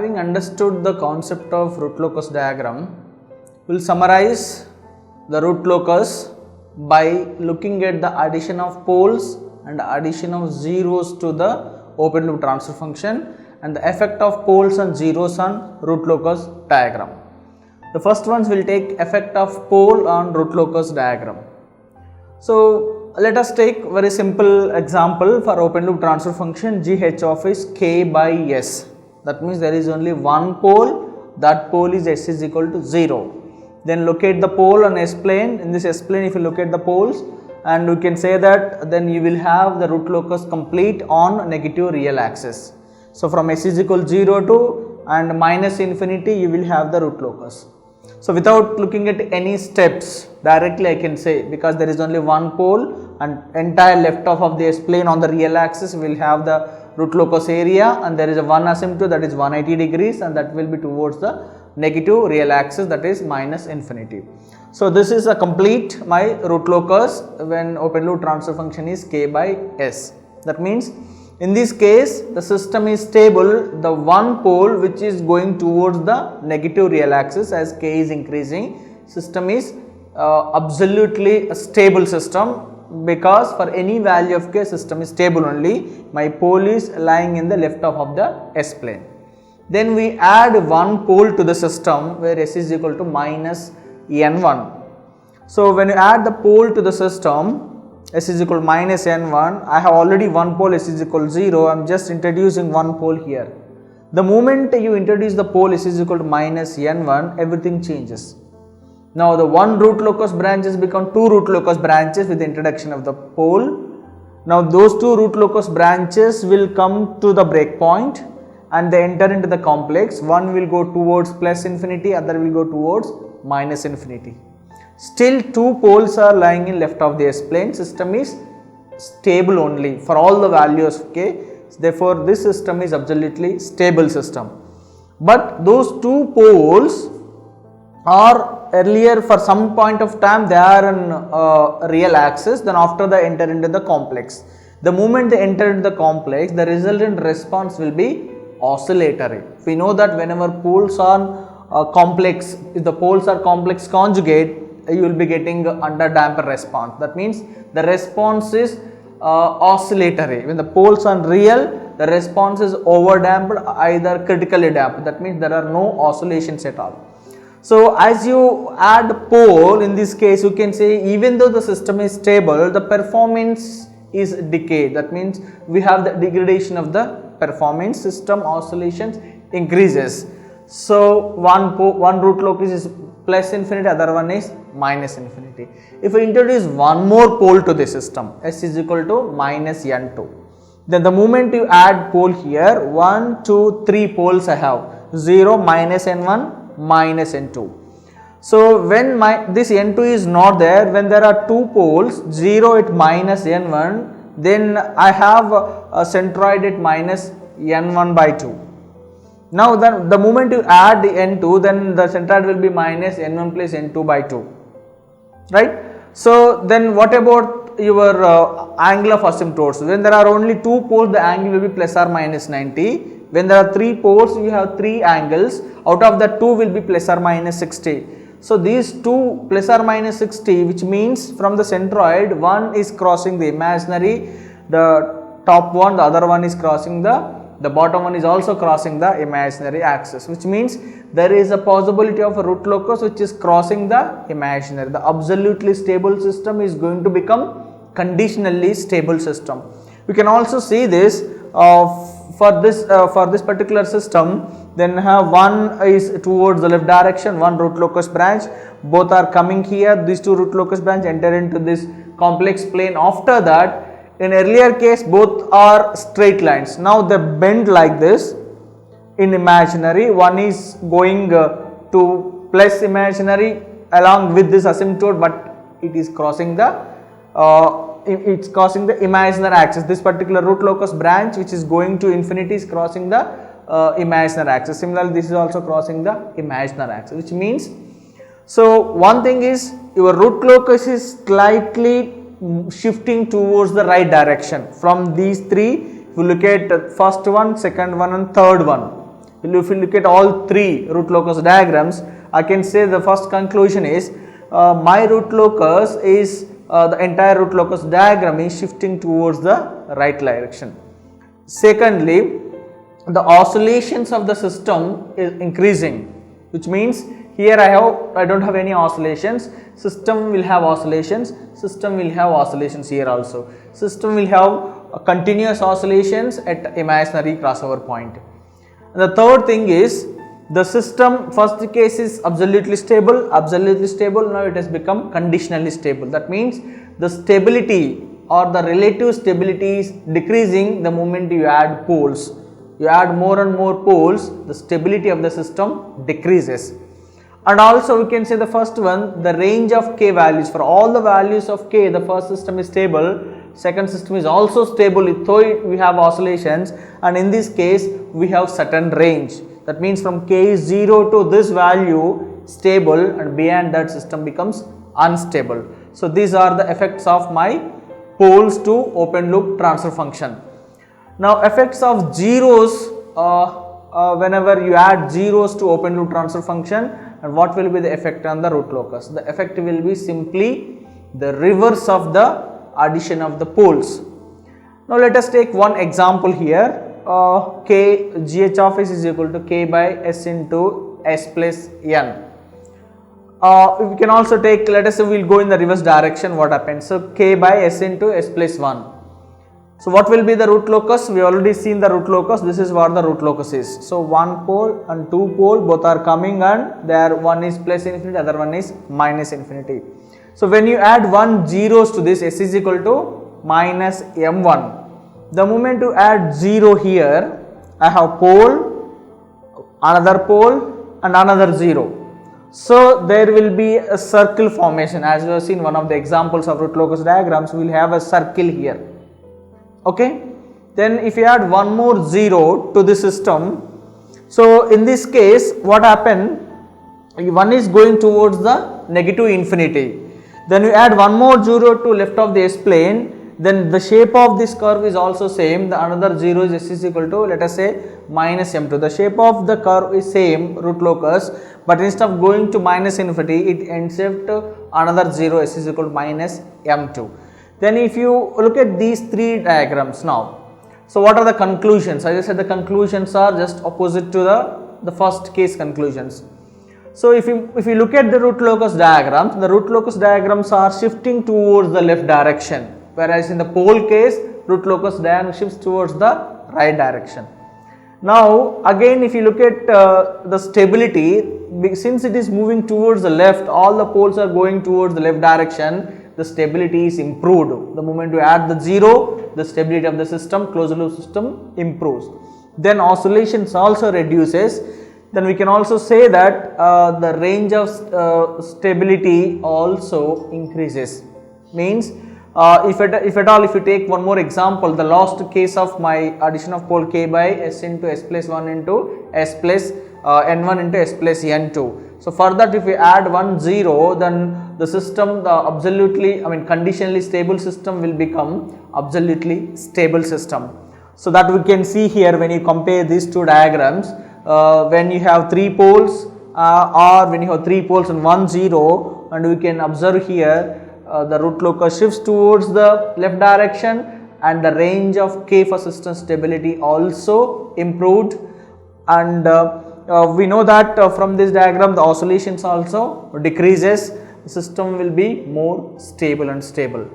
Having understood the concept of root-locus diagram, we will summarize the root-locus by looking at the addition of poles and addition of zeros to the open loop transfer function and the effect of poles and zeros on root-locus diagram. The first ones will take effect of pole on root-locus diagram. So let us take very simple example for open loop transfer function GH of is k by s. That means there is only one pole, that pole is s is equal to 0. Then locate the pole on s plane. In this s plane, if you locate the poles, and we can say that then you will have the root locus complete on negative real axis. So from s is equal to 0 to and minus infinity, you will have the root locus. So without looking at any steps, directly I can say, because there is only one pole and entire left half of the s plane on the real axis will have the root locus area, and there is a one asymptote, that is 180 degrees, and that will be towards the negative real axis, that is minus infinity. So this is a complete my root locus when open loop transfer function is k by s. That means in this case the system is stable, the one pole which is going towards the negative real axis as k is increasing, system is absolutely a stable system, because for any value of k system is stable only. My pole is lying in the left half of the s plane. Then we add one pole to the system where s is equal to minus n1. So when you add the pole to the system, s is equal to minus n1, I have already one pole, s is equal to 0, I am just introducing one pole here. The moment you introduce the pole s is equal to minus n1, everything changes. Now the one root locus branches become two root locus branches with the introduction of the pole. Now those two root locus branches will come to the breakpoint and they enter into the complex. One will go towards plus infinity, other will go towards minus infinity. Still two poles are lying in left of the s plane, system is stable only for all the values of k. Therefore this system is absolutely stable system. But those two poles are earlier for some point of time they are in real axis, then after they enter into the complex. The moment they enter into the complex, the resultant response will be oscillatory. We know that whenever poles are complex, if the poles are complex conjugate, you will be getting under damper response. That means the response is oscillatory. When the poles are real, the response is over damped, either critically damped. That means there are no oscillations at all. So as you add pole, in this case you can say even though the system is stable, the performance is decayed. That means we have the degradation of the performance, system oscillations increases. So one root locus is plus infinity, other one is minus infinity. If we introduce one more pole to the system, s is equal to minus n2, then the moment you add pole here, 1, 2, 3 poles I have, 0, minus n1, minus n2. So when this n2 is not there, when there are two poles, 0 at minus n1, then I have a centroid at minus n1 by 2. Now the moment you add the n2, then the centroid will be minus n1 plus n2 by 2, right? So then what about your angle of asymptotes? When there are only two poles, the angle will be plus or minus 90. When there are three poles, you have three angles, out of the two will be plus or minus 60. So these two plus or minus 60, which means from the centroid, one is crossing the imaginary, the top one, the other one is crossing the bottom one is also crossing the imaginary axis, which means there is a possibility of a root locus which is crossing the imaginary. The absolutely stable system is going to become conditionally stable system. We can also see this for this particular system. Then have one is towards the left direction, one root locus branch, both are coming here, these two root locus branch enter into this complex plane. After that, in earlier case both are straight lines, now they bend like this in imaginary, one is going to plus imaginary along with this asymptote, but it is crossing the imaginary axis. This particular root locus branch which is going to infinity is crossing the imaginary axis. Similarly this is also crossing the imaginary axis, which means, so one thing is your root locus is slightly shifting towards the right direction. From these three, if you look at first one, second one and third one, If you look at all three root locus diagrams, I can say the first conclusion is my root locus is the entire root locus diagram is shifting towards the right direction. Secondly, the oscillations of the system is increasing, which means here I don't have any oscillations, system will have oscillations, system will have oscillations here also. System will have continuous oscillations at imaginary crossover point. And the third thing is the system, first case is absolutely stable, now it has become conditionally stable. That means the stability or the relative stability is decreasing the moment you add poles. You add more and more poles, the stability of the system decreases. And also we can say the first one, the range of k values, for all the values of k, the first system is stable, second system is also stable, though we have oscillations, and in this case we have certain range. That means from k is 0 to this value stable, and beyond that system becomes unstable. So these are the effects of my poles to open loop transfer function. Now effects of zeros, whenever you add zeros to open loop transfer function, and what will be the effect on the root locus? The effect will be simply the reverse of the addition of the poles. Now let us take one example here. K gh of s is equal to k by s into s plus n. We can also take, let us say we will go in the reverse direction, what happens? So k by s into s plus 1. So what will be the root locus? We already seen the root locus. This is what the root locus is. So one pole and two pole both are coming, and there one is plus infinity, other one is minus infinity. So when you add 1 zeros to this, s is equal to minus m1. The moment you add 0 here, I have pole, another pole and another 0. So there will be a circle formation. As we have seen one of the examples of root locus diagrams, we will have a circle here. Okay. Then if you add one more 0 to the system, so in this case what happened, one is going towards the negative infinity. Then you add one more 0 to left of the s plane, then the shape of this curve is also same. The another 0 is s is equal to, let us say, minus m2. The shape of the curve is same, root locus, but instead of going to minus infinity, it ends up to another 0, s is equal to minus m2. Then if you look at these three diagrams now, so what are the conclusions? As I said, the conclusions are just opposite to the first case conclusions. So if you look at the root locus diagrams, the root locus diagrams are shifting towards the left direction, whereas in the pole case, root locus diagram shifts towards the right direction. Now again, if you look at the stability, since it is moving towards the left, all the poles are going towards the left direction, the stability is improved. The moment you add the 0, the stability of the system, closed loop system, improves. Then oscillations also reduces. Then we can also say that the range of stability also increases. Means if at all, if you take one more example, the last case of my addition of pole k by s into s plus 1 into s plus n1 into s plus n2. So for that, if we add 1 0, then the system, the conditionally stable system will become absolutely stable system. So that we can see here when you compare these two diagrams. When you have 3 poles or when you have 3 poles and 1 0, and we can observe here the root locus shifts towards the left direction, and the range of k for system stability also improved, and we know that from this diagram the oscillations also decreases, the system will be more stable and stable.